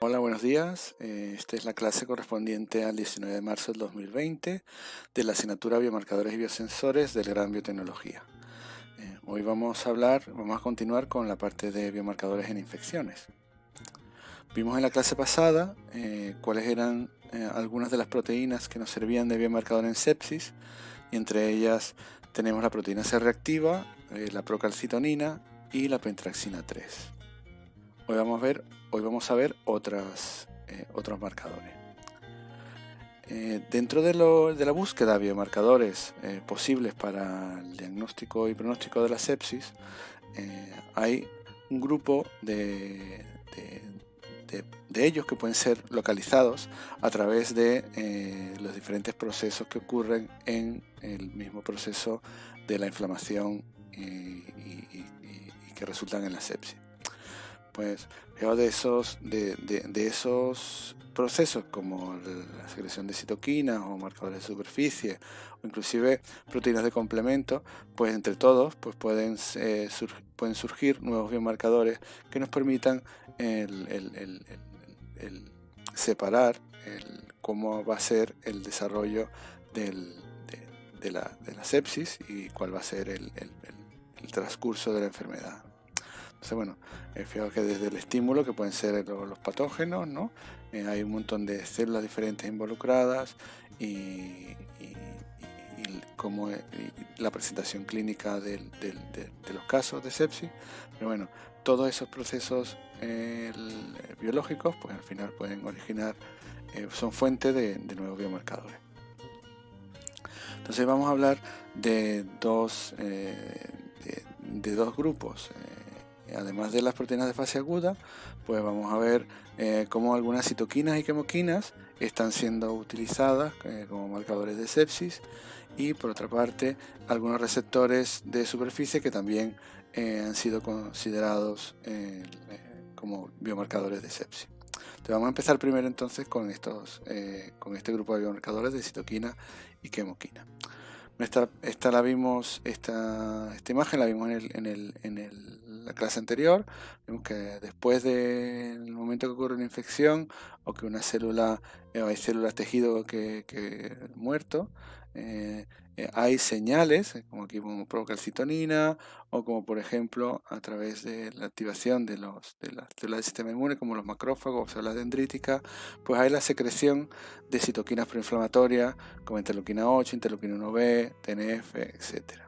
Hola, buenos días. Esta es la clase correspondiente al 19 de marzo del 2020 de la asignatura Biomarcadores y Biosensores del Gran Biotecnología. Hoy vamos a continuar con la parte de biomarcadores en infecciones. Vimos en la clase pasada cuáles eran algunas de las proteínas que nos servían de biomarcador en sepsis, y entre ellas tenemos la proteína C reactiva, la procalcitonina y la pentraxina 3. Hoy vamos a ver otros marcadores. Dentro de la búsqueda de biomarcadores posibles para el diagnóstico y pronóstico de la sepsis, hay un grupo de ellos que pueden ser localizados a través de los diferentes procesos que ocurren en el mismo proceso de la inflamación y que resultan en la sepsis. Pues de esos procesos como la secreción de citoquinas o marcadores de superficie o inclusive proteínas de complemento, pues entre todos pues pueden surgir nuevos biomarcadores que nos permitan el separar cómo va a ser el desarrollo de la sepsis y cuál va a ser el transcurso de la enfermedad. Entonces, bueno, fijaos que desde el estímulo, que pueden ser los patógenos, ¿no? Hay un montón de células diferentes involucradas y la presentación clínica de los casos de sepsis. Pero bueno, todos esos procesos biológicos, pues al final pueden originar, son fuente de nuevos biomarcadores. Entonces vamos a hablar de dos grupos. Además de las proteínas de fase aguda, pues vamos a ver cómo algunas citoquinas y quimoquinas están siendo utilizadas como marcadores de sepsis, y por otra parte algunos receptores de superficie que también han sido considerados como biomarcadores de sepsis. Entonces vamos a empezar primero entonces con este grupo de biomarcadores de citoquina y quimoquina. Esta imagen la vimos en la clase anterior. Vemos que después del momento que ocurre una infección o que una célula, hay células tejido que muerto, hay señales, como aquí como procalcitonina, o como por ejemplo a través de la activación de las células del sistema inmune, como los macrófagos o células dendríticas, pues hay la secreción de citoquinas proinflamatorias como interleuquina 8, interleuquina 1b, TNF, etc.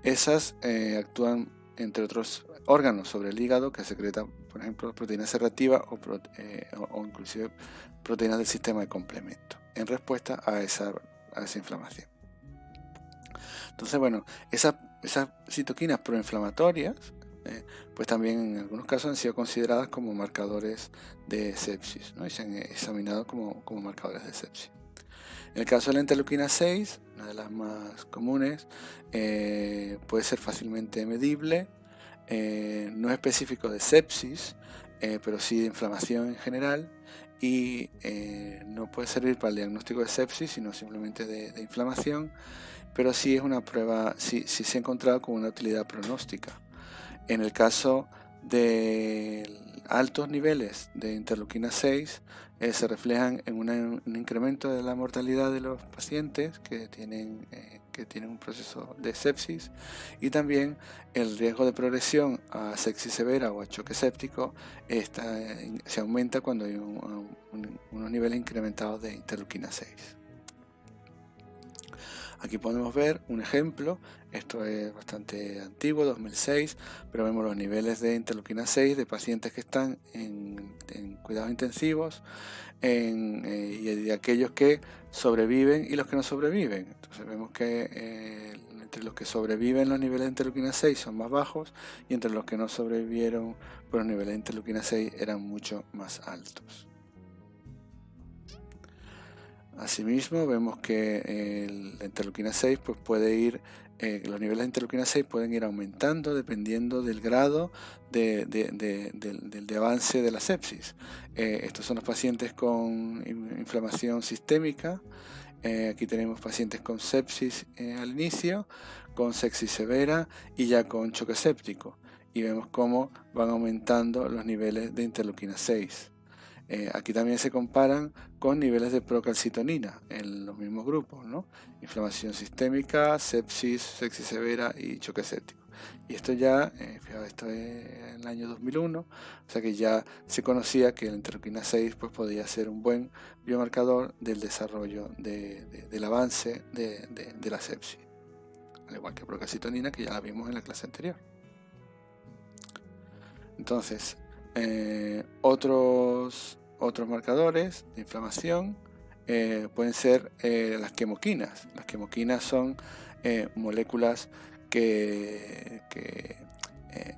Esas actúan, entre otros órganos, sobre el hígado, que secreta, por ejemplo, proteínas C reactivas o inclusive proteínas del sistema de complemento, en respuesta a esa inflamación. Entonces, bueno, esas citoquinas proinflamatorias, pues también en algunos casos han sido consideradas como marcadores de sepsis, ¿no? Y se han examinado como marcadores de sepsis. En el caso de la interleuquina 6, una de las más comunes, puede ser fácilmente medible, no es específico de sepsis, pero sí de inflamación en general, y no puede servir para el diagnóstico de sepsis, sino simplemente de inflamación, pero sí es una prueba, sí se ha encontrado con una utilidad pronóstica. En el caso de altos niveles de interleuquina 6, se reflejan en un incremento de la mortalidad de los pacientes que tienen un proceso de sepsis, y también el riesgo de progresión a sepsis severa o a choque séptico se aumenta cuando hay unos niveles incrementados de interleuquina 6. Aquí podemos ver un ejemplo. Esto es bastante antiguo, 2006, pero vemos los niveles de interleuquina 6 de pacientes que están en cuidados intensivos y de aquellos que sobreviven y los que no sobreviven. Entonces vemos que entre los que sobreviven los niveles de interleuquina 6 son más bajos, y entre los que no sobrevivieron, pues los niveles de interleuquina 6 eran mucho más altos. Asimismo, vemos que la interleuquina 6 pues los niveles de interleuquina 6 pueden ir aumentando dependiendo del grado de avance de la sepsis. Estos son los pacientes con inflamación sistémica. Aquí tenemos pacientes con sepsis al inicio, con sepsis severa y ya con choque séptico. Y vemos cómo van aumentando los niveles de interleuquina 6. Aquí también se comparan con niveles de procalcitonina en los mismos grupos, ¿no? Inflamación sistémica, sepsis severa y choque séptico. Y esto ya, fijaos, esto es en el año 2001, o sea que ya se conocía que la interleuquina 6 pues, podía ser un buen biomarcador del desarrollo del avance de la sepsis, al igual que procalcitonina, que ya la vimos en la clase anterior. Entonces, otros marcadores de inflamación pueden ser las quemoquinas. Las quemoquinas son moléculas que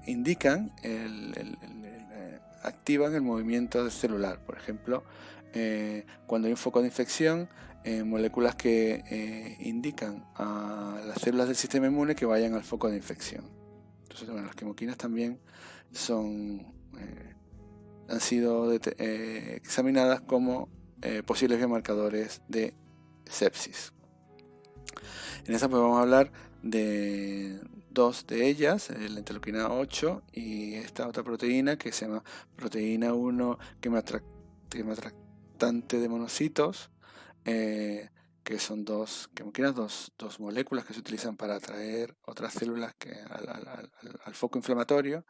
indican, activan el movimiento celular. Por ejemplo, cuando hay un foco de infección, moléculas que indican a las células del sistema inmune que vayan al foco de infección. Entonces, bueno, las quemoquinas también han sido examinadas como posibles biomarcadores de sepsis. En esa pues vamos a hablar de dos de ellas, la interleuquina 8 y esta otra proteína que se llama proteína 1 quimoatractante de monocitos, que son dos quemoquinas, dos moléculas que se utilizan para atraer otras células al foco inflamatorio,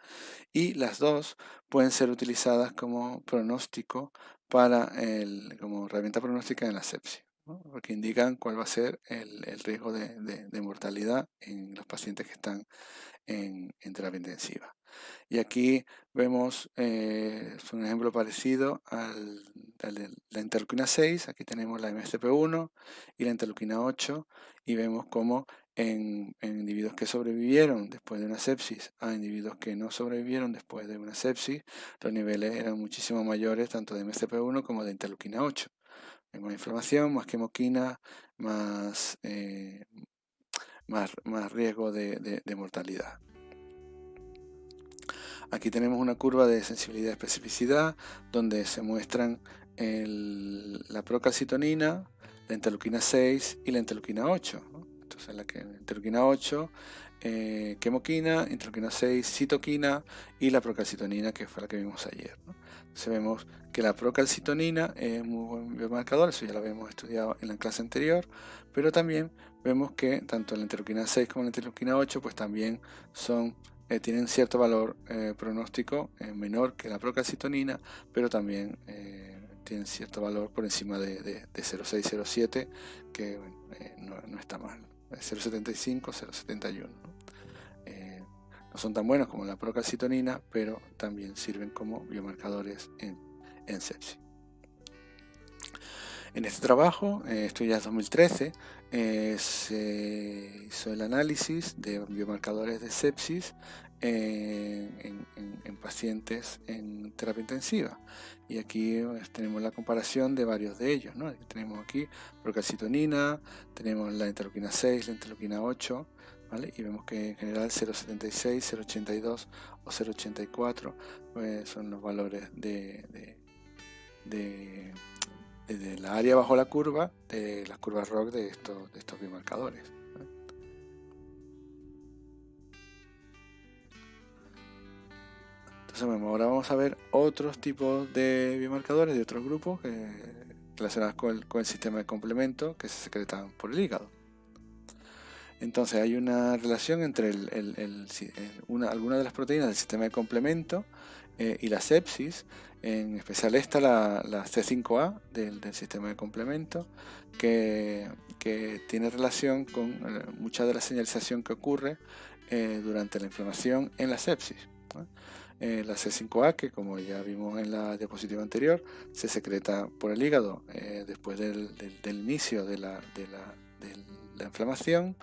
y las dos pueden ser utilizadas como pronóstico como herramienta pronóstica en la sepsis, ¿no? Porque indican cuál va a ser el riesgo de mortalidad en los pacientes que están en terapia intensiva. Y aquí vemos un ejemplo parecido al de la interleuquina 6. Aquí tenemos la MCP1 y la interleuquina 8 y vemos cómo en individuos que sobrevivieron después de una sepsis a individuos que no sobrevivieron después de una sepsis, los niveles eran muchísimo mayores tanto de MCP1 como de interleuquina 8. Hay más inflamación, más quemoquina, más riesgo de mortalidad. Aquí tenemos una curva de sensibilidad y especificidad donde se muestran la procalcitonina, la interleuquina 6 y la interleuquina 8, ¿no? Entonces la interleuquina 8, quemoquina, interleuquina 6, citoquina y la procalcitonina, que fue la que vimos ayer, ¿no? Entonces vemos que la procalcitonina es muy buen biomarcador, eso ya lo habíamos estudiado en la clase anterior, pero también vemos que tanto la interleuquina 6 como la interleuquina 8 pues también tienen cierto valor pronóstico menor que la procalcitonina, pero también tienen cierto valor por encima de 0,6-0,7, que bueno, no está mal. 0,75, 0,71. No son tan buenos como la procalcitonina, pero también sirven como biomarcadores en sepsis. En este trabajo, esto ya es 2013, se hizo el análisis de biomarcadores de sepsis en pacientes en terapia intensiva. Y aquí tenemos la comparación de varios de ellos, ¿no? Tenemos aquí procalcitonina, tenemos la interleuquina 6, la interleuquina 8, ¿vale? Y vemos que en general 0,76, 0,82 o 0,84 pues son los valores de la área bajo la curva de las curvas ROC de estos biomarcadores. Entonces, bueno, ahora vamos a ver otros tipos de biomarcadores de otros grupos relacionados con el sistema de complemento que se secretan por el hígado. Entonces hay una relación entre algunas de las proteínas del sistema de complemento y la sepsis, en especial esta, la C5A del sistema de complemento, que tiene relación con mucha de la señalización que ocurre durante la inflamación en la sepsis, ¿no? La C5A, que como ya vimos en la diapositiva anterior, se secreta por el hígado después del inicio de la inflamación.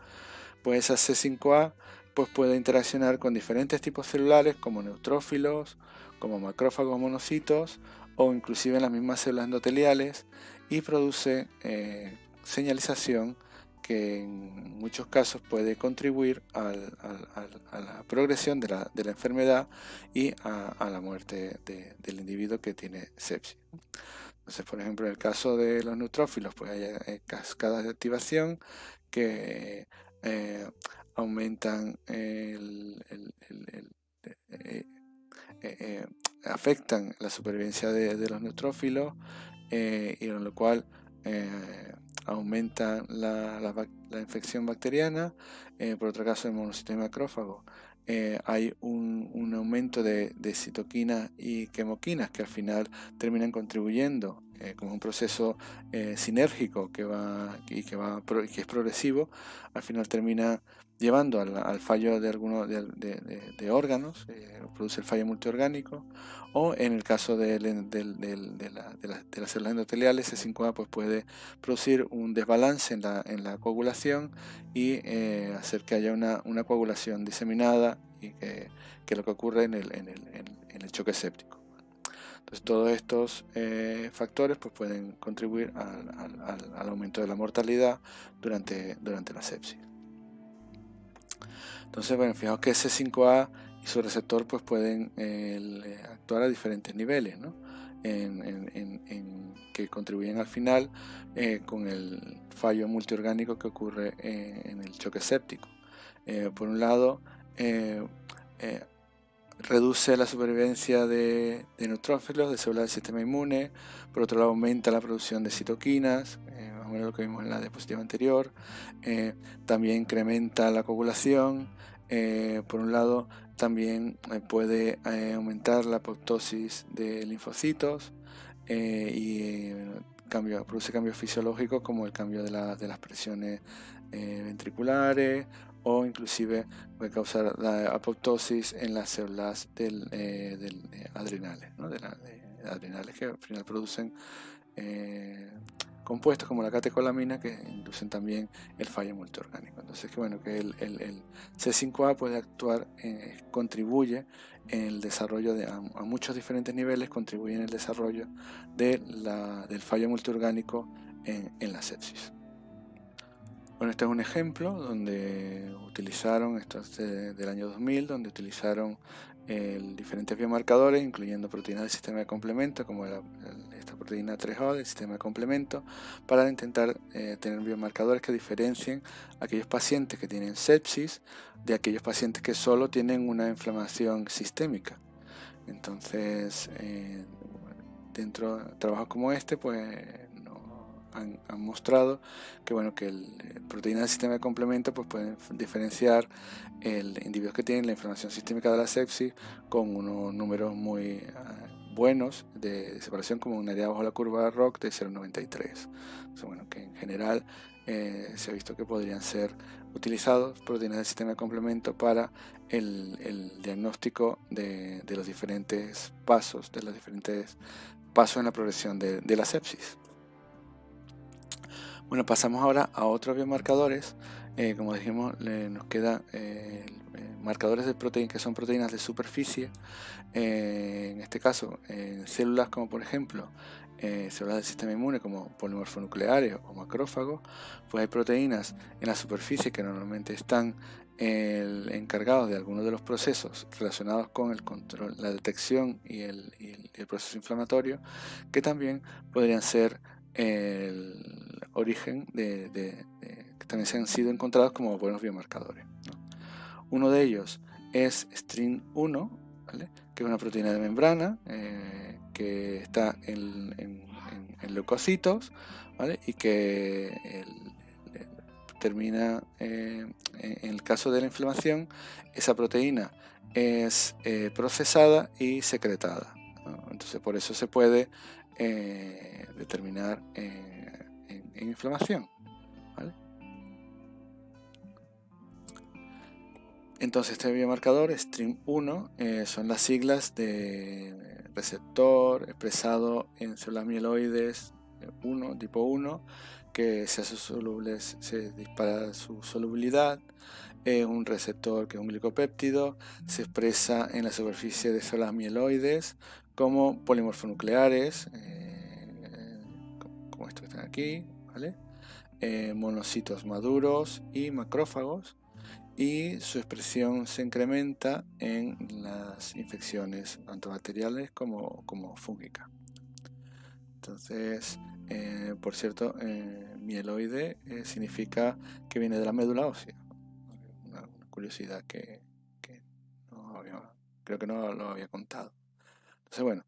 Pues esa C5A pues puede interaccionar con diferentes tipos celulares como neutrófilos, como macrófagos monocitos o inclusive en las mismas células endoteliales, y produce señalización que en muchos casos puede contribuir a la progresión de la enfermedad y a la muerte del individuo que tiene sepsis. Entonces, por ejemplo, en el caso de los neutrófilos, pues hay cascadas de activación que aumentan afectan la supervivencia de los neutrófilos y con lo cual aumenta la infección bacteriana. Por otro caso, en monocitos y macrófagos hay un aumento de citoquinas y quemoquinas que al final terminan contribuyendo como un proceso sinérgico que es progresivo. Al final termina llevando al fallo de algunos de órganos, produce el fallo multiorgánico, o en el caso de las células endoteliales, C5a pues puede producir un desbalance en la coagulación y hacer que haya una coagulación diseminada y que es lo que ocurre en el choque séptico. Entonces todos estos factores pues pueden contribuir al aumento de la mortalidad durante la sepsis. Entonces, bueno, fijaos que C5a y su receptor pues pueden actuar a diferentes niveles, ¿no? Que contribuyen al final con el fallo multiorgánico que ocurre en el choque séptico. Por un lado, reduce la supervivencia de neutrófilos, de células del sistema inmune. Por otro lado, aumenta la producción de citoquinas, más o menos lo que vimos en la diapositiva anterior. También incrementa la coagulación. Por un lado, también puede aumentar la apoptosis de linfocitos y produce cambios fisiológicos como el cambio de las presiones ventriculares, o inclusive puede causar la apoptosis en las células adrenales, ¿no? Adrenales que al final producen compuestos como la catecolamina que inducen también el fallo multiorgánico. Entonces, que bueno, que el C5a puede actuar, contribuye en el desarrollo a muchos diferentes niveles, contribuye en el desarrollo del fallo multiorgánico en la sepsis. Bueno, este es un ejemplo donde utilizaron, esto es del año 2000, donde utilizaron diferentes biomarcadores, incluyendo proteínas del sistema de complemento, como esta proteína 3A del sistema de complemento, para intentar tener biomarcadores que diferencien a aquellos pacientes que tienen sepsis de aquellos pacientes que solo tienen una inflamación sistémica. Entonces, dentro de trabajos como este, pues han mostrado que bueno, que proteínas del sistema de complemento pues pueden diferenciar individuos que tienen la inflamación sistémica de la sepsis con unos números muy buenos de separación, como un área bajo la curva de ROC de 0,93. Entonces, bueno, que en general se ha visto que podrían ser utilizados proteínas del sistema de complemento para el diagnóstico de los diferentes pasos, en la progresión de la sepsis. Bueno, pasamos ahora a otros biomarcadores. Como dijimos, nos quedan marcadores de proteínas que son proteínas de superficie. En este caso, en células como por ejemplo células del sistema inmune como polimorfonucleares o macrófagos, pues hay proteínas en la superficie que normalmente están encargados de algunos de los procesos relacionados con el control, la detección y el proceso inflamatorio, que también podrían ser el origen que también se han sido encontrados como buenos biomarcadores, ¿no? Uno de ellos es STRIN1, ¿vale? Que es una proteína de membrana que está en leucocitos, ¿vale? Y que termina, en el caso de la inflamación, esa proteína es procesada y secretada, ¿no? Entonces por eso se puede determinar en inflamación, ¿vale? Entonces este biomarcador STRIN1 son las siglas de receptor expresado en células mieloides 1, tipo 1, que se dispara su solubilidad. Es un receptor que es un glicopéptido, se expresa en la superficie de células mieloides como polimorfonucleares, como estos que están aquí, ¿vale? Monocitos maduros y macrófagos, y su expresión se incrementa en las infecciones tanto bacteriales como fúngicas. Entonces, por cierto, mieloide significa que viene de la médula ósea. Una curiosidad que creo que no lo había contado. Entonces,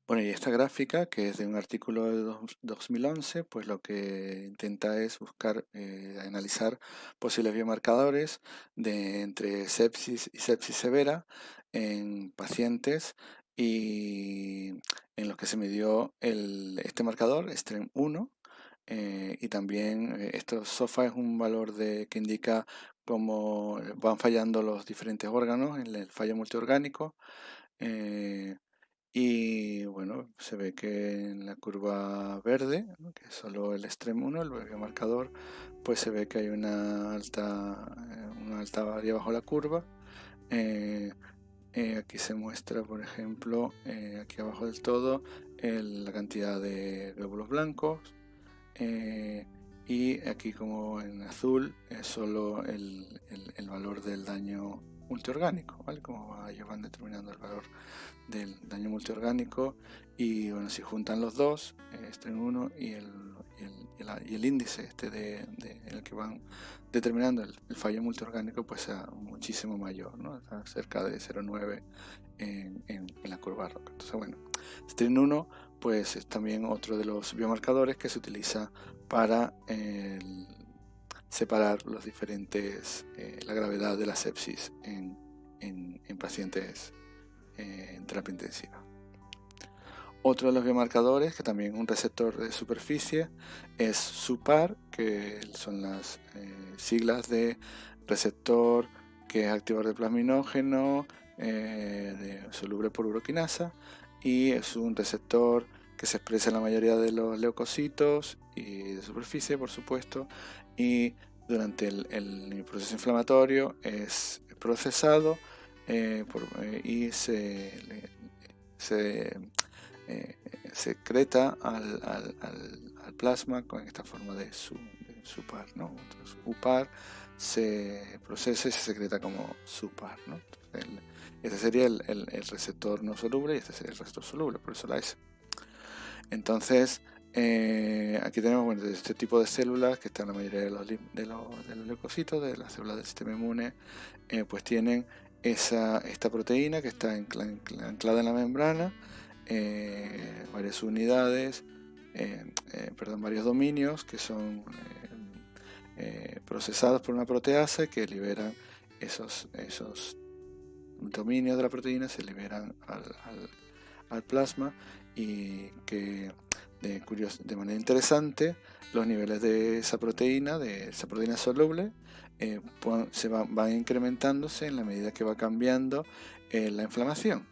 bueno, y esta gráfica, que es de un artículo de 2011, pues lo que intenta es buscar, analizar posibles biomarcadores entre sepsis y sepsis severa en pacientes, y en los que se midió este marcador, STREM1, y también esto SOFA es un valor que indica cómo van fallando los diferentes órganos en el fallo multiorgánico. Y bueno, se ve que en la curva verde, ¿no?, que es solo el extremo 1, el biomarcador, pues se ve que hay una alta varía bajo la curva. Aquí se muestra, por ejemplo, aquí abajo del todo, la cantidad de glóbulos blancos. Y aquí, como en azul, es solo el valor del daño multiorgánico, ¿vale? Como ellos van determinando el valor del daño multiorgánico, y bueno, si juntan los dos, STREM 1 y el índice en el que van determinando el fallo multiorgánico, pues sea muchísimo mayor, ¿no? Está cerca de 0,9 en la curva ROC. Entonces, bueno, STREM 1 pues es también otro de los biomarcadores que se utiliza para separar los diferentes, la gravedad de la sepsis en pacientes en terapia intensiva. Otro de los biomarcadores, que también es un receptor de superficie, es SUPAR, que son las siglas de receptor que es activador de plasminógeno, soluble por uroquinasa, y es un receptor que se expresa en la mayoría de los leucocitos y de superficie, por supuesto, y durante el proceso inflamatorio es procesado y se secreta al plasma con esta forma de SUPAR, ¿no? Entonces, UPAR se procesa y se secreta como SUPAR, ¿no? Entonces, este sería el receptor no soluble y este sería el receptor soluble, por eso la S. Entonces, aquí tenemos, bueno, este tipo de células que están en la mayoría de los leucocitos, de las células del sistema inmune, pues tienen esta proteína que está anclada en la membrana, varias unidades, varios dominios que son procesados por una proteasa, que liberan esos dominios de la proteína, se liberan al plasma, y que de manera interesante los niveles de esa proteína soluble van incrementándose en la medida que va cambiando la inflamación.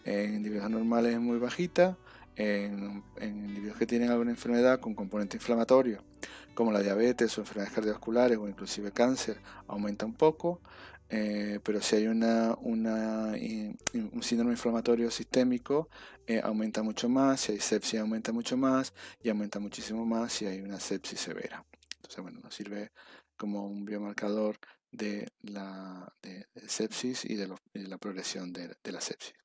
En individuos normales es muy bajita, en individuos que tienen alguna enfermedad con componente inflamatorio, como la diabetes o enfermedades cardiovasculares o inclusive cáncer, aumenta un poco, pero si hay un síndrome inflamatorio sistémico, aumenta mucho más. Si hay sepsis, aumenta mucho más, y aumenta muchísimo más si hay una sepsis severa. Entonces, bueno, nos sirve como un biomarcador de la sepsis y de la progresión de la sepsis.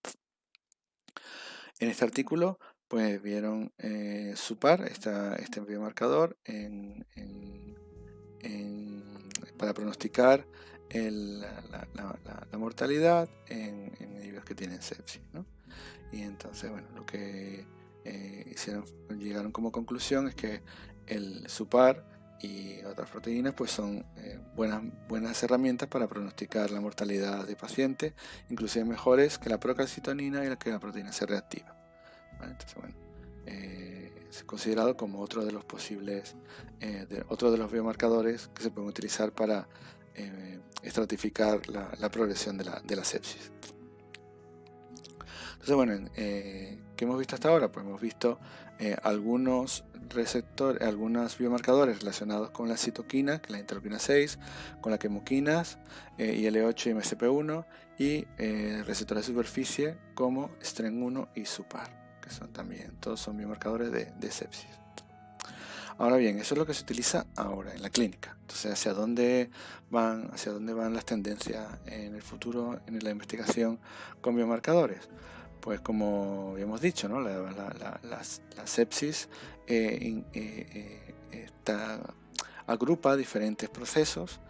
En este artículo, pues vieron SUPAR, este biomarcador, para pronosticar la mortalidad en individuos que tienen sepsis, ¿no? Y entonces, bueno, lo que llegaron como conclusión es que el SUPAR y otras proteínas pues son buenas herramientas para pronosticar la mortalidad de pacientes, inclusive mejores que la procalcitonina y que la proteína C reactiva, ¿vale? Entonces, bueno, es considerado como otro de los posibles, otro de los biomarcadores que se pueden utilizar para estratificar la progresión de la sepsis. Entonces, bueno, ¿qué hemos visto hasta ahora? Pues hemos visto algunos receptores, algunos biomarcadores relacionados con las citoquinas, que es la interleuquina 6, con las quimoquinas, IL-8 y MCP1, y receptores de superficie como STREM1 y SUPAR, que todos son biomarcadores de sepsis. Ahora bien, eso es lo que se utiliza ahora en la clínica. Entonces, ¿hacia dónde van las tendencias en el futuro en la investigación con biomarcadores? Pues como habíamos dicho, ¿no? La sepsis agrupa diferentes procesos,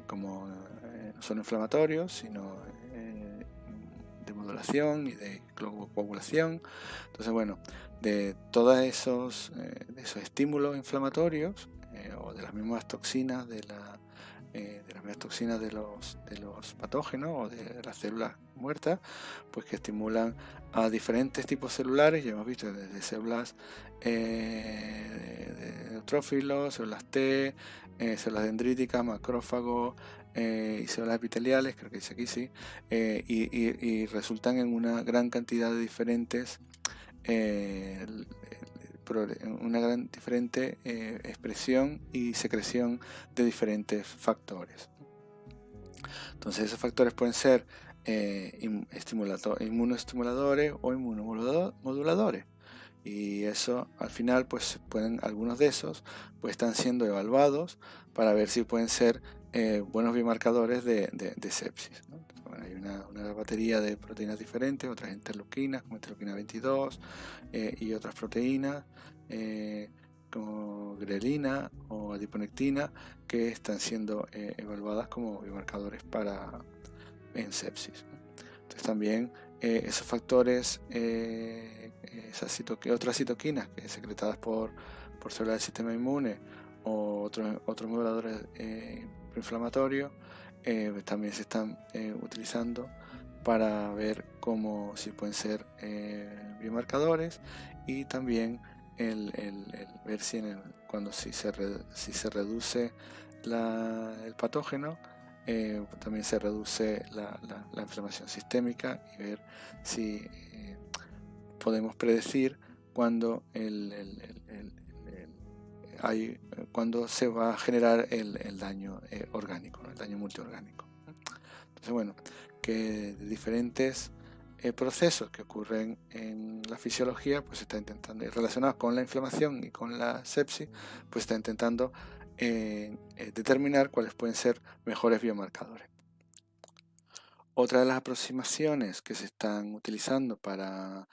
como no solo inflamatorios, sino de inmunomodulación y de coagulación. Entonces, bueno, de todos esos estímulos inflamatorios o de las mismas toxinas de los patógenos o de las células muertas, pues que estimulan a diferentes tipos celulares. Ya hemos visto desde células de neutrófilos, células T, células dendríticas, macrófagos y células epiteliales, creo que dice aquí sí, y resultan en una gran cantidad de diferentes diferente expresión y secreción de diferentes factores. Entonces esos factores pueden ser inmunoestimuladores o inmunomoduladores, y eso al final pues algunos de esos pues están siendo evaluados para ver si pueden ser buenos biomarcadores de sepsis, ¿no? Entonces, bueno, hay una batería de proteínas diferentes, otras interleuquinas como interleuquina 22 y otras proteínas como grelina o adiponectina, que están siendo evaluadas como biomarcadores en sepsis, ¿no? Entonces también esos factores, otras citoquinas que secretadas por células del sistema inmune o otros moduladores proinflamatorios también se están utilizando para ver si pueden ser biomarcadores, y también el ver si se reduce el patógeno, también se reduce la inflamación sistémica, y ver si podemos predecir cuándo cuando se va a generar el daño orgánico, ¿no? El daño multiorgánico. Entonces, bueno, que de diferentes procesos que ocurren en la fisiología, pues se está intentando, y relacionados con la inflamación y con la sepsis, pues está intentando determinar cuáles pueden ser mejores biomarcadores. Otra de las aproximaciones que se están utilizando para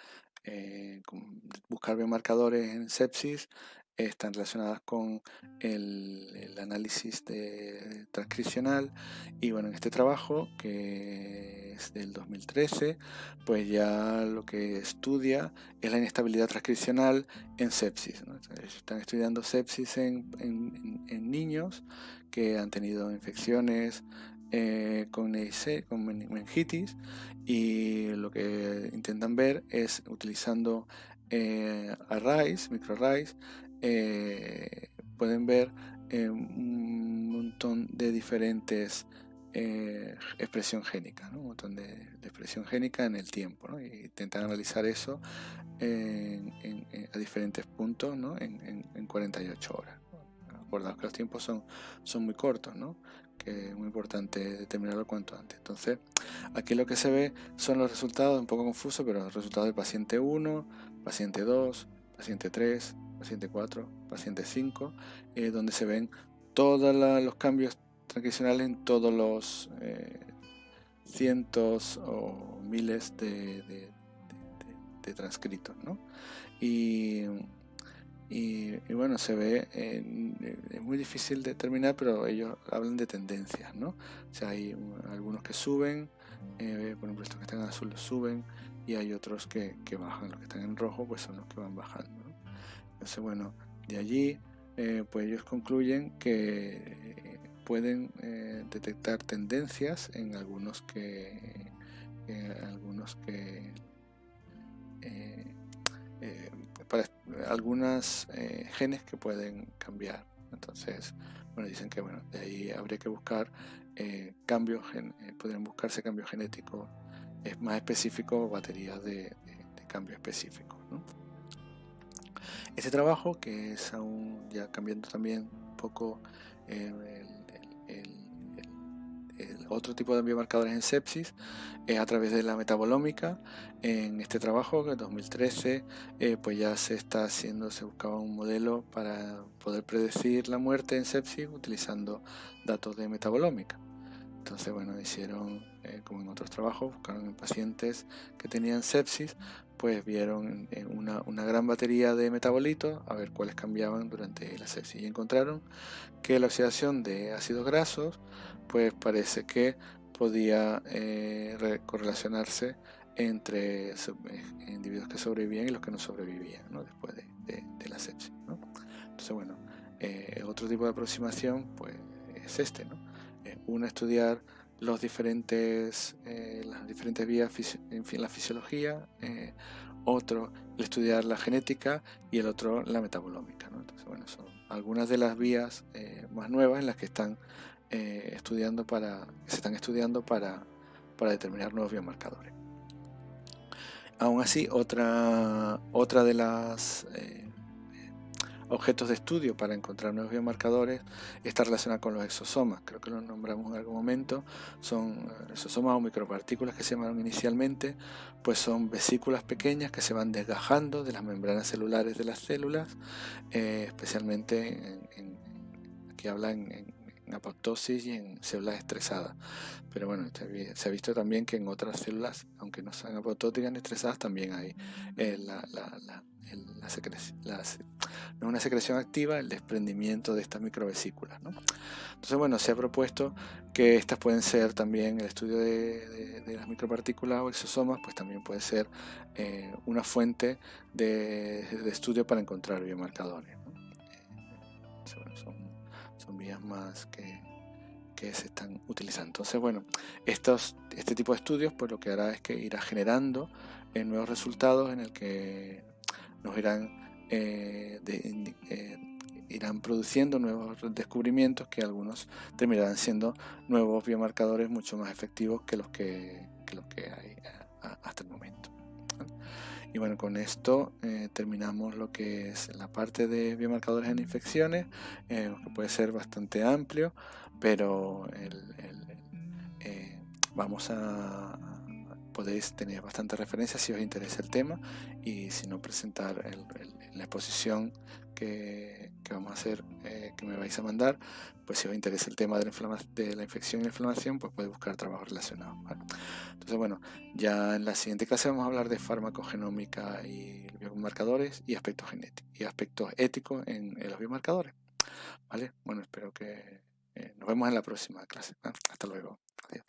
buscar biomarcadores en sepsis están relacionadas con el análisis transcripcional, y bueno, en este trabajo, que es del 2013, pues ya lo que estudia es la inestabilidad transcripcional en sepsis, ¿no? Están estudiando sepsis en niños que han tenido infecciones con meningitis, y lo que intentan ver es, utilizando arrays, microarrays, pueden ver un montón de diferentes expresión génica, ¿no? Un montón de expresión génica en el tiempo, ¿no? Y intentan analizar eso a diferentes puntos, ¿no? en 48 horas. Acordaos que los tiempos son muy cortos, ¿no? Que es muy importante determinarlo cuanto antes. Entonces, aquí lo que se ve son los resultados, un poco confuso, pero los resultados del paciente 1, paciente 2, paciente 3, paciente 4, paciente 5, donde se ven todos los cambios transcripcionales en todos los cientos o miles de transcritos, ¿no? Y bueno, se ve, es muy difícil determinar, pero ellos hablan de tendencias, ¿no? O sea, hay algunos que suben, por ejemplo, estos que están en azul suben, y hay otros que bajan. Los que están en rojo pues son los que van bajando, ¿no? Entonces, bueno, de allí pues ellos concluyen que pueden detectar tendencias en algunos para algunas genes que pueden cambiar. Entonces, bueno, dicen que bueno, de ahí habría que buscar cambios, podrían buscarse cambios genéticos más específicos o baterías de cambios específicos, ¿no? Este trabajo, que es aún ya cambiando también un poco el otro tipo de biomarcadores en sepsis, es a través de la metabolómica. En este trabajo, en 2013, pues ya se buscaba un modelo para poder predecir la muerte en sepsis utilizando datos de metabolómica. Entonces, bueno, hicieron, como en otros trabajos, buscaron en pacientes que tenían sepsis, pues vieron una gran batería de metabolitos, a ver cuáles cambiaban durante la sepsis, y encontraron que la oxidación de ácidos grasos, pues parece que podía correlacionarse entre individuos que sobrevivían y los que no sobrevivían, ¿no? Después de la sepsis, ¿no? Entonces, bueno, otro tipo de aproximación pues es este, ¿no? Uno, estudiar las diferentes vías en fin, la fisiología, otro el estudiar la genética y el otro la metabolómica, ¿no? Entonces, bueno, son algunas de las vías más nuevas en las que están se están estudiando para determinar nuevos biomarcadores. Aún así, otra de las objetos de estudio para encontrar nuevos biomarcadores está relacionada con los exosomas. Creo que lo nombramos en algún momento. Son exosomas o micropartículas que se llamaron inicialmente, pues son vesículas pequeñas que se van desgajando de las membranas celulares de las células, especialmente aquí habla en apoptosis y en células estresadas. Pero bueno, se ha visto también que en otras células, aunque no sean apoptóticas ni estresadas, también hay no una secreción activa, el desprendimiento de estas microvesículas, ¿no? Entonces, bueno, se ha propuesto que estas pueden ser también, el estudio de las micropartículas o exosomas, pues también puede ser una fuente de estudio para encontrar biomarcadores, ¿no? Son vías más que se están utilizando. Entonces, bueno, este tipo de estudios pues lo que hará es que irá generando nuevos resultados en el que nos irán produciendo nuevos descubrimientos, que algunos terminarán siendo nuevos biomarcadores mucho más efectivos que los que hay hasta el momento. Y bueno, con esto terminamos lo que es la parte de biomarcadores en infecciones, que puede ser bastante amplio, pero podéis tener bastantes referencias si os interesa el tema, y si no, presentar la exposición que vamos a hacer, que me vais a mandar, pues si os interesa el tema de la infección y la inflamación, pues podéis buscar trabajos relacionados, ¿vale? Entonces, bueno, ya en la siguiente clase vamos a hablar de farmacogenómica y biomarcadores y aspectos genéticos y aspectos éticos en los biomarcadores, ¿vale? Bueno, espero que nos vemos en la próxima clase, ¿vale? Hasta luego. Adiós.